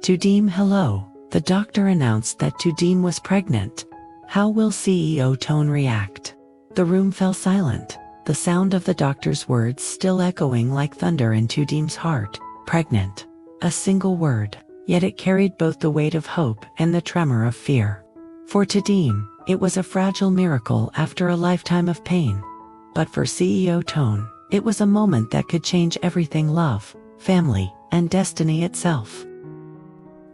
Tu Diem, hello. The doctor announced that Tu Diem was pregnant. How will CEO Toan react? The room fell silent, the sound of the doctor's words still echoing like thunder in Tu Diem's heart. Pregnant. A single word, yet it carried both the weight of hope and the tremor of fear. For Tu Diem, it was a fragile miracle after a lifetime of pain. But for CEO Toan, it was a moment that could change everything: love, family, and destiny itself.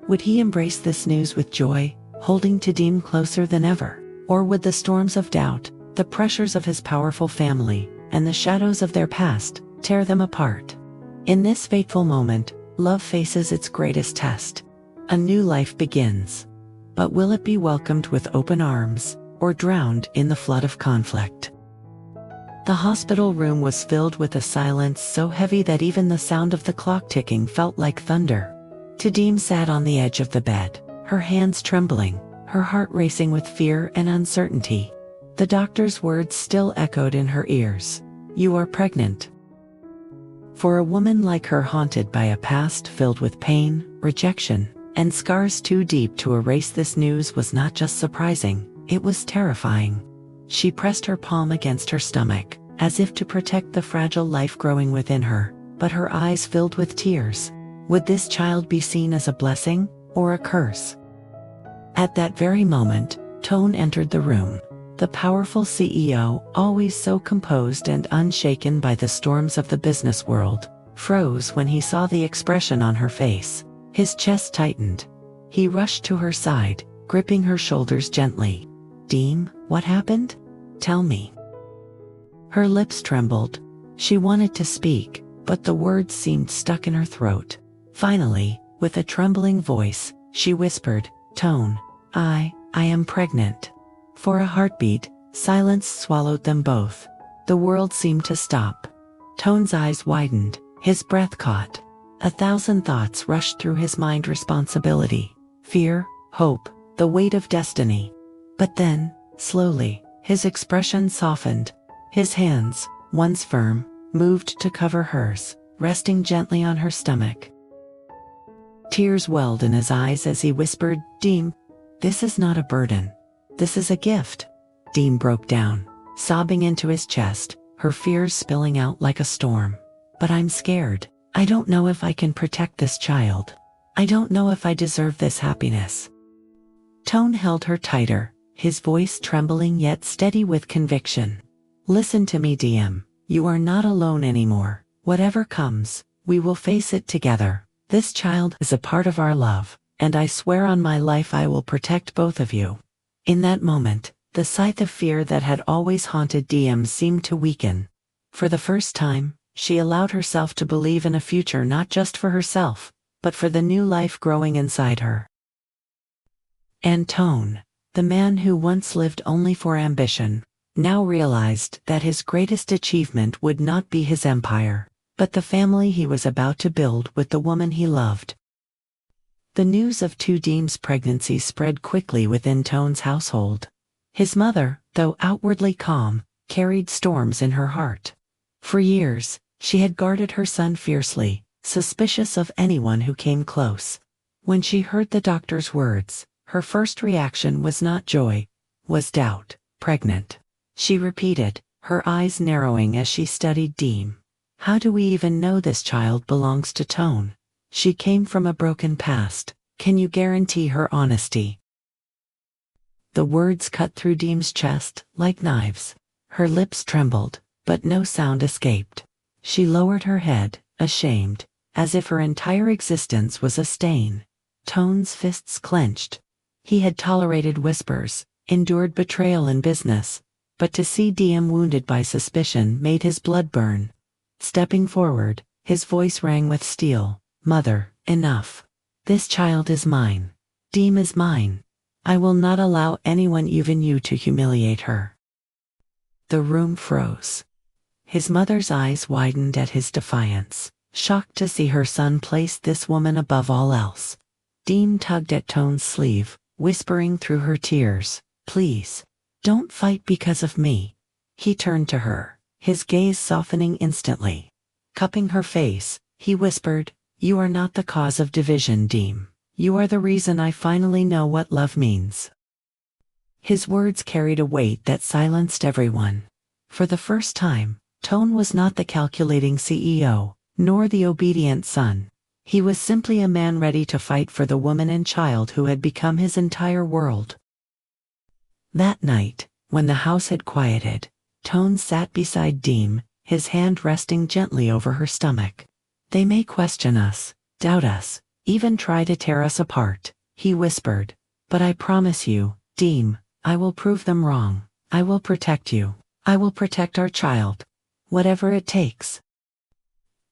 Would he embrace this news with joy, holding Tu Diem closer than ever? Or would the storms of doubt, the pressures of his powerful family, and the shadows of their past, tear them apart? In this fateful moment, love faces its greatest test. A new life begins. But will it be welcomed with open arms, or drowned in the flood of conflict? The hospital room was filled with a silence so heavy that even the sound of the clock ticking felt like thunder. Tu Diem sat on the edge of the bed, her hands trembling, her heart racing with fear and uncertainty. The doctor's words still echoed in her ears. "You are pregnant." For a woman like her, haunted by a past filled with pain, rejection, and scars too deep to erase, this news was not just surprising, it was terrifying. She pressed her palm against her stomach, as if to protect the fragile life growing within her, but her eyes filled with tears. Would this child be seen as a blessing, or a curse? At that very moment, Toan entered the room. The powerful CEO, always so composed and unshaken by the storms of the business world, froze when he saw the expression on her face. His chest tightened. He rushed to her side, gripping her shoulders gently. "Diem, what happened? Tell me." Her lips trembled. She wanted to speak, but the words seemed stuck in her throat. Finally, with a trembling voice, she whispered, "Toan, I am pregnant." For a heartbeat, silence swallowed them both. The world seemed to stop. Toan's eyes widened, his breath caught. 1,000 thoughts rushed through his mind: responsibility, fear, hope, the weight of destiny. But then, slowly, his expression softened. His hands, once firm, moved to cover hers, resting gently on her stomach. Tears welled in his eyes as he whispered, "Diem, this is not a burden. This is a gift." Diem broke down, sobbing into his chest, her fears spilling out like a storm. "But I'm scared. I don't know if I can protect this child. I don't know if I deserve this happiness." Toan held her tighter, his voice trembling yet steady with conviction. "Listen to me, Diem. You are not alone anymore. Whatever comes, we will face it together. This child is a part of our love, and I swear on my life I will protect both of you." In that moment, the scythe of fear that had always haunted Diem seemed to weaken. For the first time, she allowed herself to believe in a future not just for herself, but for the new life growing inside her. And Toan, the man who once lived only for ambition, now realized that his greatest achievement would not be his empire, but the family he was about to build with the woman he loved. The news of Tu Diem's pregnancy spread quickly within Toan's household. His mother, though outwardly calm, carried storms in her heart. For years, she had guarded her son fiercely, suspicious of anyone who came close. When she heard the doctor's words, her first reaction was not joy, was doubt. "Pregnant," she repeated, her eyes narrowing as she studied Diem. "How do we even know this child belongs to Toan? She came from a broken past. Can you guarantee her honesty?" The words cut through Diem's chest like knives. Her lips trembled, but no sound escaped. She lowered her head, ashamed, as if her entire existence was a stain. Toan's fists clenched. He had tolerated whispers, endured betrayal in business, but to see Diem wounded by suspicion made his blood burn. Stepping forward, his voice rang with steel. "Mother, enough. This child is mine. Diem is mine. I will not allow anyone, even you, to humiliate her." The room froze. His mother's eyes widened at his defiance, shocked to see her son place this woman above all else. Diem tugged at Toan's sleeve, whispering through her tears, "Please, don't fight because of me." He turned to her, his gaze softening instantly. Cupping her face, he whispered, "You are not the cause of division, Diem. You are the reason I finally know what love means." His words carried a weight that silenced everyone. For the first time, Toan was not the calculating CEO, nor the obedient son. He was simply a man ready to fight for the woman and child who had become his entire world. That night, when the house had quieted, Toan sat beside Diem, his hand resting gently over her stomach. "They may question us, doubt us, even try to tear us apart," he whispered. "But I promise you, Diem, I will prove them wrong. I will protect you. I will protect our child. Whatever it takes."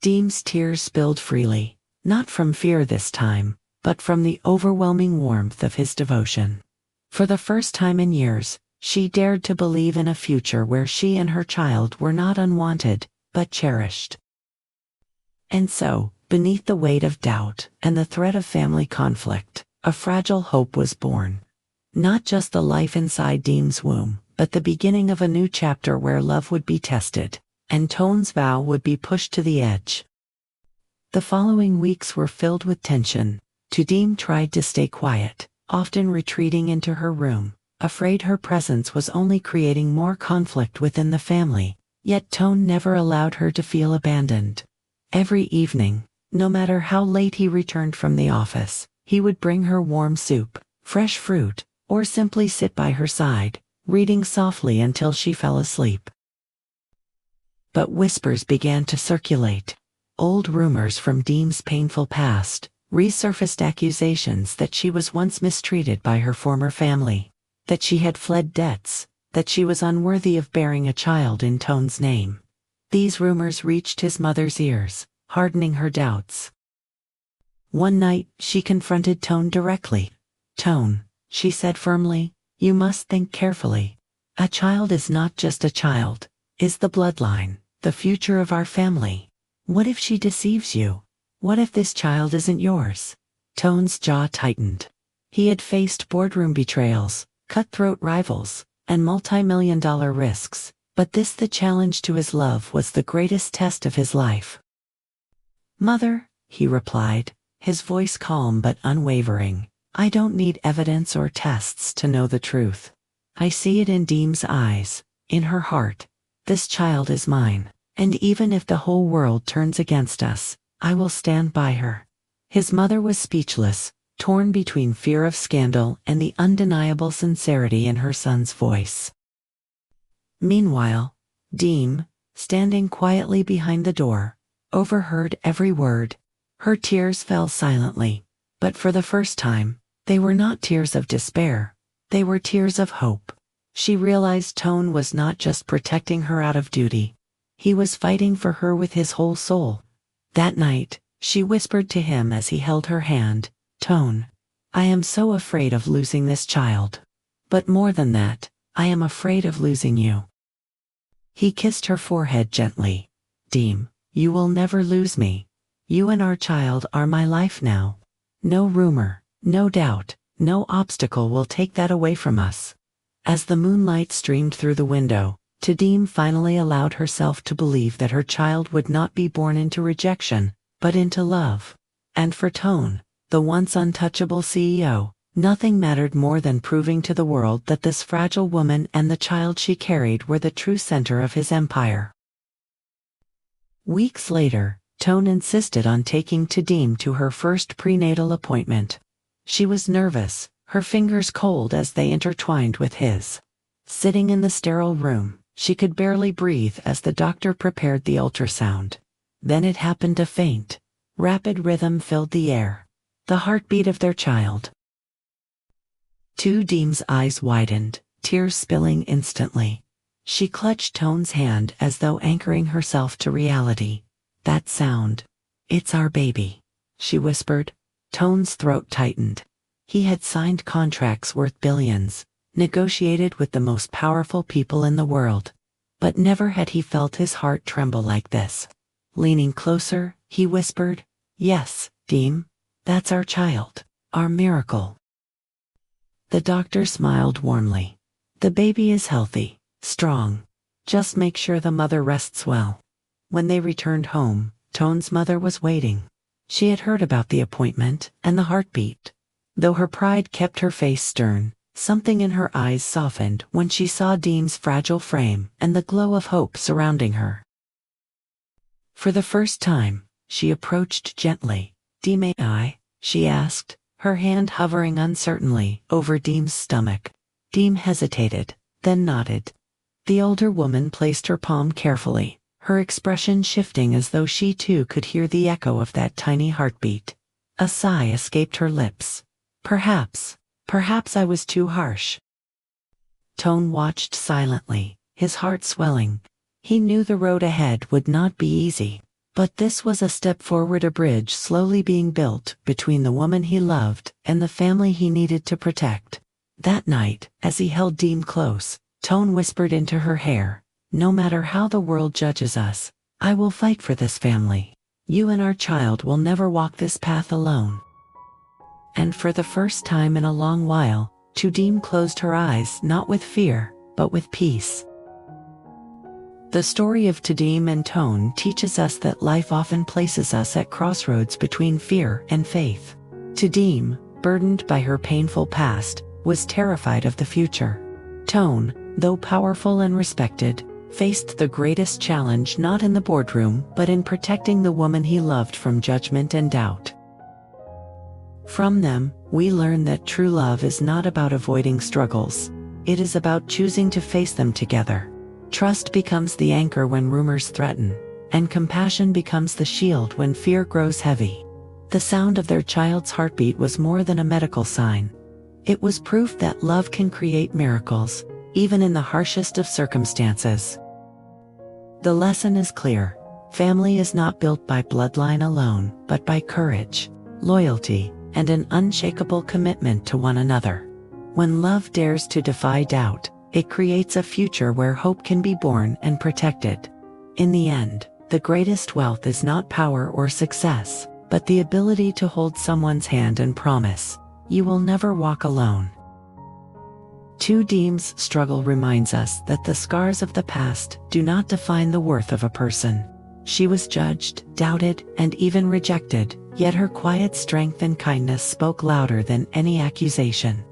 Diem's tears spilled freely, not from fear this time, but from the overwhelming warmth of his devotion. For the first time in years, she dared to believe in a future where she and her child were not unwanted, but cherished. And so, beneath the weight of doubt and the threat of family conflict, a fragile hope was born. Not just the life inside Diem's womb, but the beginning of a new chapter where love would be tested, and Toan's vow would be pushed to the edge. The following weeks were filled with tension. Tu Diem tried to stay quiet, often retreating into her room, afraid her presence was only creating more conflict within the family, yet Toan never allowed her to feel abandoned. Every evening, no matter how late he returned from the office, he would bring her warm soup, fresh fruit, or simply sit by her side, reading softly until she fell asleep. But whispers began to circulate. Old rumors from Diem's painful past, resurfaced accusations that she was once mistreated by her former family, that she had fled debts, that she was unworthy of bearing a child in Toan's name. These rumors reached his mother's ears, hardening her doubts. One night, she confronted Toan directly. "Toan," she said firmly, "you must think carefully. A child is not just a child, is the bloodline, the future of our family. What if she deceives you? What if this child isn't yours?" Toan's jaw tightened. He had faced boardroom betrayals, cutthroat rivals, and multi-million-dollar risks, but the challenge to his love was the greatest test of his life. "Mother," he replied, his voice calm but unwavering, "I don't need evidence or tests to know the truth. I see it in Diem's eyes, in her heart. This child is mine, and even if the whole world turns against us, I will stand by her." His mother was speechless, torn between fear of scandal and the undeniable sincerity in her son's voice. Meanwhile, Diem, standing quietly behind the door, overheard every word. Her tears fell silently, but for the first time, they were not tears of despair, they were tears of hope. She realized Toan was not just protecting her out of duty, he was fighting for her with his whole soul. That night, she whispered to him as he held her hand, "Toan, I am so afraid of losing this child. But more than that, I am afraid of losing you." He kissed her forehead gently. "Diem, you will never lose me. You and our child are my life now. No rumor, no doubt, no obstacle will take that away from us." As the moonlight streamed through the window, Tu Diem finally allowed herself to believe that her child would not be born into rejection, but into love. And for Toan, the once untouchable CEO, nothing mattered more than proving to the world that this fragile woman and the child she carried were the true center of his empire. Weeks later, Toan insisted on taking Tu Diem to her first prenatal appointment. She was nervous, her fingers cold as they intertwined with his. Sitting in the sterile room, she could barely breathe as the doctor prepared the ultrasound. Then it happened a faint, rapid rhythm filled the air. The heartbeat of their child. Tu Diem's eyes widened, tears spilling instantly. She clutched Toan's hand as though anchoring herself to reality. "That sound. It's our baby," she whispered. Toan's throat tightened. He had signed contracts worth billions, negotiated with the most powerful people in the world. But never had he felt his heart tremble like this. Leaning closer, he whispered, "Yes, Diem, that's our child, our miracle." The doctor smiled warmly. "The baby is healthy, strong. Just make sure the mother rests well." When they returned home, Toan's mother was waiting. She had heard about the appointment and the heartbeat. Though her pride kept her face stern, something in her eyes softened when she saw Diem's fragile frame and the glow of hope surrounding her. For the first time, she approached gently. "Diem, may I?" she asked, her hand hovering uncertainly over Diem's stomach. Diem hesitated, then nodded. The older woman placed her palm carefully, her expression shifting as though she too could hear the echo of that tiny heartbeat. A sigh escaped her lips. Perhaps I was too harsh." Toan watched silently, his heart swelling. He knew the road ahead would not be easy, but this was a step forward, a bridge slowly being built between the woman he loved and the family he needed to protect. That night, as he held Diem close, Toan whispered into her hair, "No matter how the world judges us, I will fight for this family. You and our child will never walk this path alone." And for the first time in a long while, Tu Diem closed her eyes not with fear, but with peace. The story of Tu Diem and Toan teaches us that life often places us at crossroads between fear and faith. Tu Diem, burdened by her painful past, was terrified of the future. Toan, though powerful and respected, faced the greatest challenge not in the boardroom but in protecting the woman he loved from judgment and doubt. From them, we learn that true love is not about avoiding struggles. It is about choosing to face them together. Trust becomes the anchor when rumors threaten, and compassion becomes the shield when fear grows heavy. The sound of their child's heartbeat was more than a medical sign. It was proof that love can create miracles, even in the harshest of circumstances. The lesson is clear. Family is not built by bloodline alone, but by courage, loyalty, and an unshakable commitment to one another. When love dares to defy doubt, it creates a future where hope can be born and protected. In the end, the greatest wealth is not power or success, but the ability to hold someone's hand and promise, "You will never walk alone." Tu Diem's struggle reminds us that the scars of the past do not define the worth of a person. She was judged, doubted, and even rejected, yet her quiet strength and kindness spoke louder than any accusation.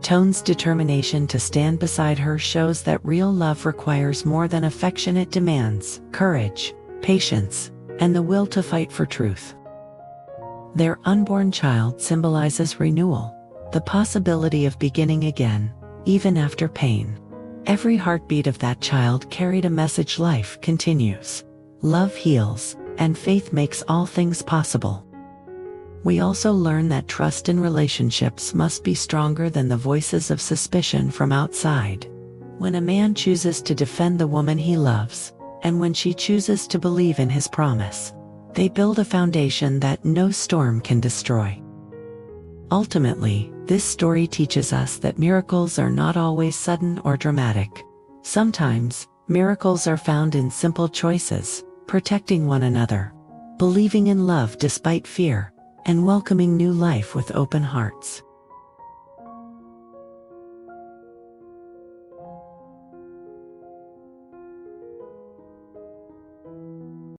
Toan's determination to stand beside her shows that real love requires more than affection. It demands courage, patience, and the will to fight for truth. Their unborn child symbolizes renewal, the possibility of beginning again, even after pain. Every heartbeat of that child carried a message: life continues, love heals, and faith makes all things possible. We also learn that trust in relationships must be stronger than the voices of suspicion from outside. When a man chooses to defend the woman he loves, and when she chooses to believe in his promise, they build a foundation that no storm can destroy. Ultimately, this story teaches us that miracles are not always sudden or dramatic. Sometimes, miracles are found in simple choices, protecting one another, believing in love despite fear, and welcoming new life with open hearts.